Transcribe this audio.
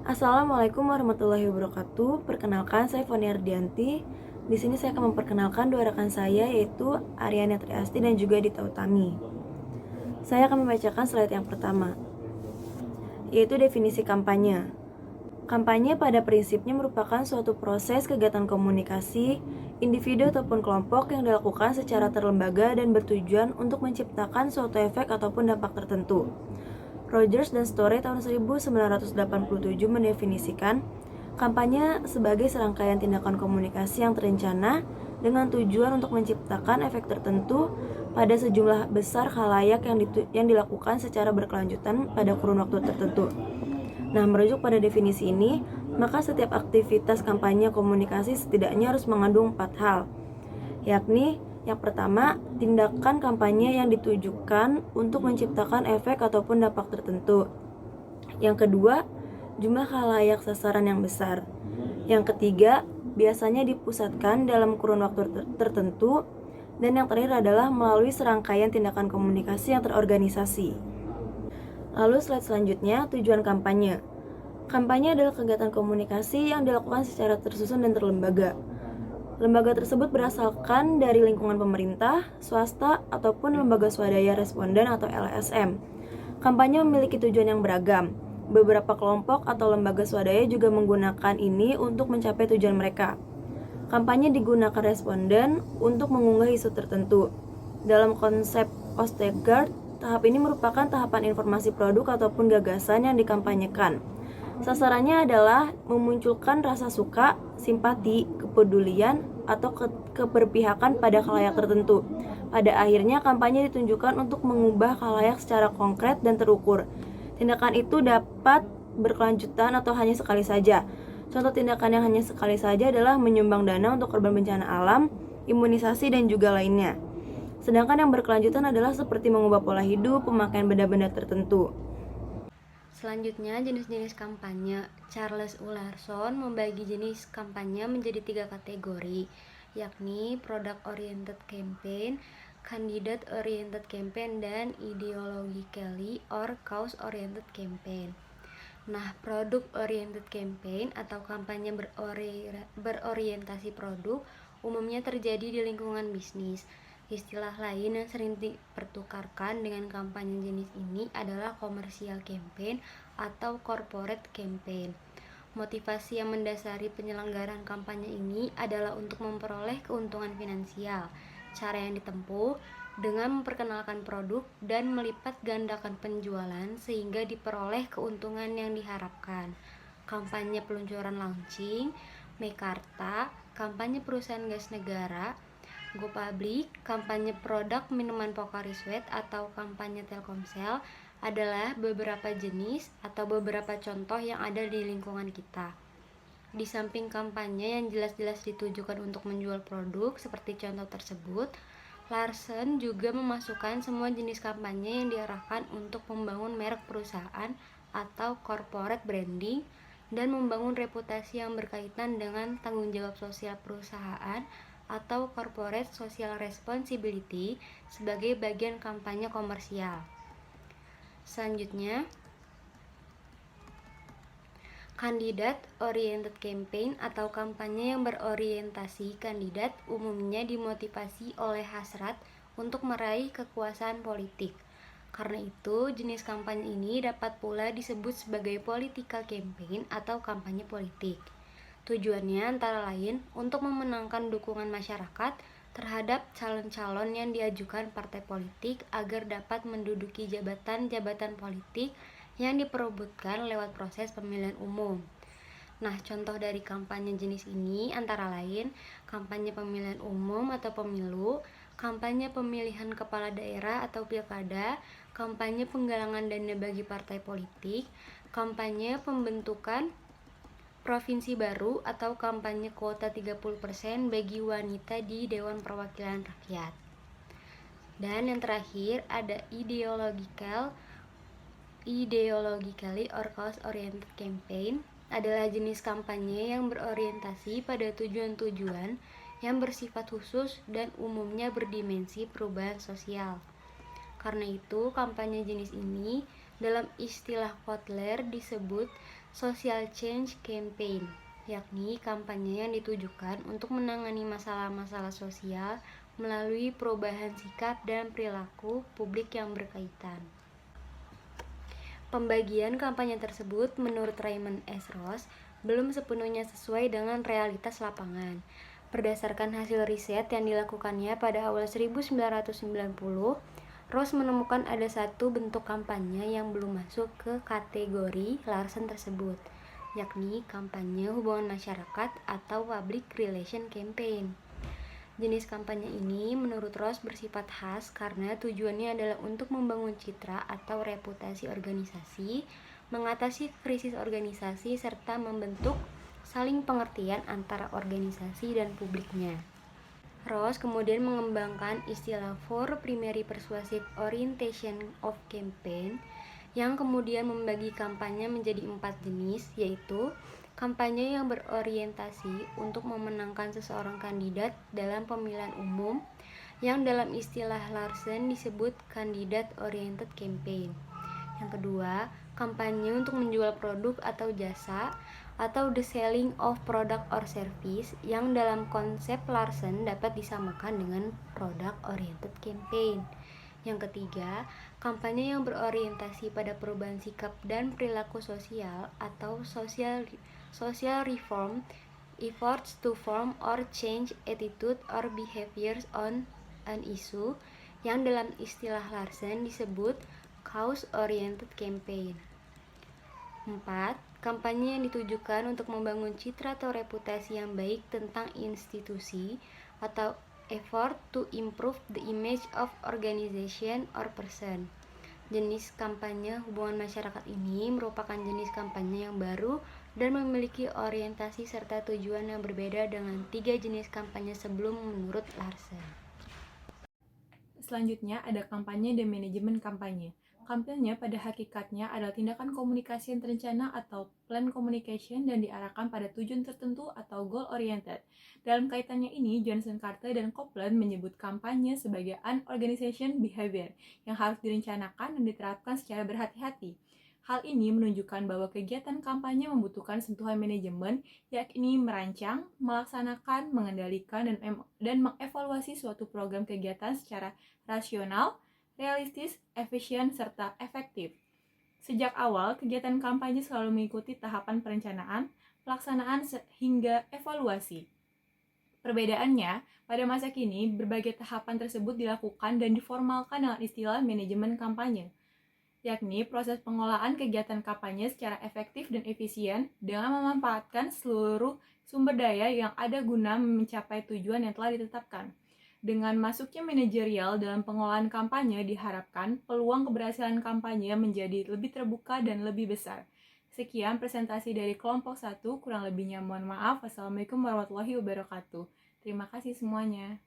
Assalamualaikum warahmatullahi wabarakatuh. Perkenalkan, saya Foni Ardianti. Di sini saya akan memperkenalkan dua rekan saya, yaitu Aryani Triasti dan juga Dita Utami. Saya akan membacakan slide yang pertama, yaitu definisi kampanye. Kampanye pada prinsipnya merupakan suatu proses kegiatan komunikasi individu ataupun kelompok yang dilakukan secara terlembaga dan bertujuan untuk menciptakan suatu efek ataupun dampak tertentu. Rogers dan Story tahun 1987 mendefinisikan kampanye sebagai serangkaian tindakan komunikasi yang terencana dengan tujuan untuk menciptakan efek tertentu pada sejumlah besar khalayak yang dilakukan secara berkelanjutan pada kurun waktu tertentu. Nah, merujuk pada definisi ini, maka setiap aktivitas kampanye komunikasi setidaknya harus mengandung 4 hal, yakni yang pertama, tindakan kampanye yang ditujukan untuk menciptakan efek ataupun dampak tertentu. Yang kedua, jumlah khalayak sasaran yang besar. Yang ketiga, biasanya dipusatkan dalam kurun waktu tertentu. Dan yang terakhir adalah melalui serangkaian tindakan komunikasi yang terorganisasi. Lalu slide selanjutnya, tujuan kampanye. Kampanye adalah kegiatan komunikasi yang dilakukan secara tersusun dan terlembaga. Lembaga tersebut berasalkan dari lingkungan pemerintah, swasta, ataupun lembaga swadaya responden atau LSM. Kampanye memiliki tujuan yang beragam. Beberapa kelompok atau lembaga swadaya juga menggunakan ini untuk mencapai tujuan mereka. Kampanye digunakan responden untuk mengunggah isu tertentu. Dalam konsep Ostegard, tahap ini merupakan tahapan informasi produk ataupun gagasan yang dikampanyekan. Sasarannya adalah memunculkan rasa suka, simpati, kepedulian, atau keberpihakan pada khalayak tertentu. Pada akhirnya, kampanye ditunjukkan untuk mengubah khalayak secara konkret dan terukur. Tindakan itu dapat berkelanjutan atau hanya sekali saja. Contoh tindakan yang hanya sekali saja adalah menyumbang dana untuk korban bencana alam, imunisasi, dan juga lainnya. Sedangkan yang berkelanjutan adalah seperti mengubah pola hidup, pemakaian benda-benda tertentu. Selanjutnya, jenis-jenis kampanye. Charles Ularson membagi jenis kampanye menjadi 3 kategori, yakni product oriented campaign, candidate oriented campaign, dan ideologically or cause oriented campaign. Nah, product oriented campaign atau kampanye berorientasi produk umumnya terjadi di lingkungan bisnis. Istilah lain yang sering dipertukarkan dengan kampanye jenis ini adalah commercial campaign atau corporate campaign. Motivasi yang mendasari penyelenggaraan kampanye ini adalah untuk memperoleh keuntungan finansial. Cara yang ditempuh dengan memperkenalkan produk dan melipat gandakan penjualan sehingga diperoleh keuntungan yang diharapkan. Kampanye peluncuran launching, Mekarta, kampanye perusahaan gas negara, GoPublic, kampanye produk minuman Pocari Sweat atau kampanye Telkomsel adalah beberapa jenis atau beberapa contoh yang ada di lingkungan kita. Di samping kampanye yang jelas-jelas ditujukan untuk menjual produk seperti contoh tersebut, Larsen juga memasukkan semua jenis kampanye yang diarahkan untuk membangun merek perusahaan atau corporate branding dan membangun reputasi yang berkaitan dengan tanggung jawab sosial perusahaan atau corporate social responsibility sebagai bagian kampanye komersial. Selanjutnya, candidate oriented campaign atau kampanye yang berorientasi kandidat umumnya dimotivasi oleh hasrat untuk meraih kekuasaan politik. Karena itu, jenis kampanye ini dapat pula disebut sebagai political campaign atau kampanye politik. Tujuannya antara lain untuk memenangkan dukungan masyarakat terhadap calon-calon yang diajukan partai politik agar dapat menduduki jabatan-jabatan politik yang diperebutkan lewat proses pemilihan umum. Nah, contoh dari kampanye jenis ini antara lain kampanye pemilihan umum atau pemilu, kampanye pemilihan kepala daerah atau pilkada, kampanye penggalangan dana bagi partai politik, kampanye pembentukan provinsi baru atau kampanye kuota 30% bagi wanita di Dewan Perwakilan Rakyat. Dan yang terakhir ada ideologically or cause oriented campaign adalah jenis kampanye yang berorientasi pada tujuan-tujuan yang bersifat khusus dan umumnya berdimensi perubahan sosial. Karena itu, kampanye jenis ini Dalam istilah Kotler disebut social change campaign, yakni kampanye yang ditujukan untuk menangani masalah-masalah sosial melalui perubahan sikap dan perilaku publik yang berkaitan. Pembagian kampanye tersebut menurut Raymond S. Ross belum sepenuhnya sesuai dengan realitas lapangan. Berdasarkan hasil riset yang dilakukannya pada awal 1990, Ross menemukan ada satu bentuk kampanye yang belum masuk ke kategori Larsen tersebut, yakni kampanye hubungan masyarakat atau public relation campaign. Jenis kampanye ini menurut Ross bersifat khas karena tujuannya adalah untuk membangun citra atau reputasi organisasi, mengatasi krisis organisasi, serta membentuk saling pengertian antara organisasi dan publiknya. Ross kemudian mengembangkan istilah For Primary Persuasive Orientation of Campaign yang kemudian membagi kampanye menjadi 4 jenis, yaitu kampanye yang berorientasi untuk memenangkan seseorang kandidat dalam pemilihan umum, yang dalam istilah Larsen disebut Candidate Oriented Campaign. Yang kedua, kampanye untuk menjual produk atau jasa, atau the selling of product or service, yang dalam konsep Larsen dapat disamakan dengan product oriented campaign. Yang ketiga, kampanye yang berorientasi pada perubahan sikap dan perilaku sosial atau social reform efforts to form or change attitude or behaviors on an issue, yang dalam istilah Larsen disebut cause oriented campaign. 4. Kampanye yang ditujukan untuk membangun citra atau reputasi yang baik tentang institusi atau effort to improve the image of organization or person. Jenis kampanye hubungan masyarakat ini merupakan jenis kampanye yang baru dan memiliki orientasi serta tujuan yang berbeda dengan 3 jenis kampanye sebelum menurut Larsen. Selanjutnya ada kampanye dan manajemen kampanye. Kampanye pada hakikatnya adalah tindakan komunikasi yang terencana atau plan communication dan diarahkan pada tujuan tertentu atau goal oriented. Dalam kaitannya ini, Johnson Carter dan Copeland menyebut kampanye sebagai an organization behavior yang harus direncanakan dan diterapkan secara berhati-hati. Hal ini menunjukkan bahwa kegiatan kampanye membutuhkan sentuhan manajemen, yakni merancang, melaksanakan, mengendalikan, dan mengevaluasi suatu program kegiatan secara rasional, realistis, efisien, serta efektif. Sejak awal, kegiatan kampanye selalu mengikuti tahapan perencanaan, pelaksanaan, hingga evaluasi. Perbedaannya, pada masa kini, berbagai tahapan tersebut dilakukan dan diformalkan dengan istilah manajemen kampanye, yakni proses pengolahan kegiatan kampanye secara efektif dan efisien dengan memanfaatkan seluruh sumber daya yang ada guna mencapai tujuan yang telah ditetapkan. Dengan masuknya manajerial dalam pengolahan kampanye, diharapkan peluang keberhasilan kampanye menjadi lebih terbuka dan lebih besar. Sekian presentasi dari kelompok 1, kurang lebihnya mohon maaf. Wassalamualaikum warahmatullahi wabarakatuh. Terima kasih semuanya.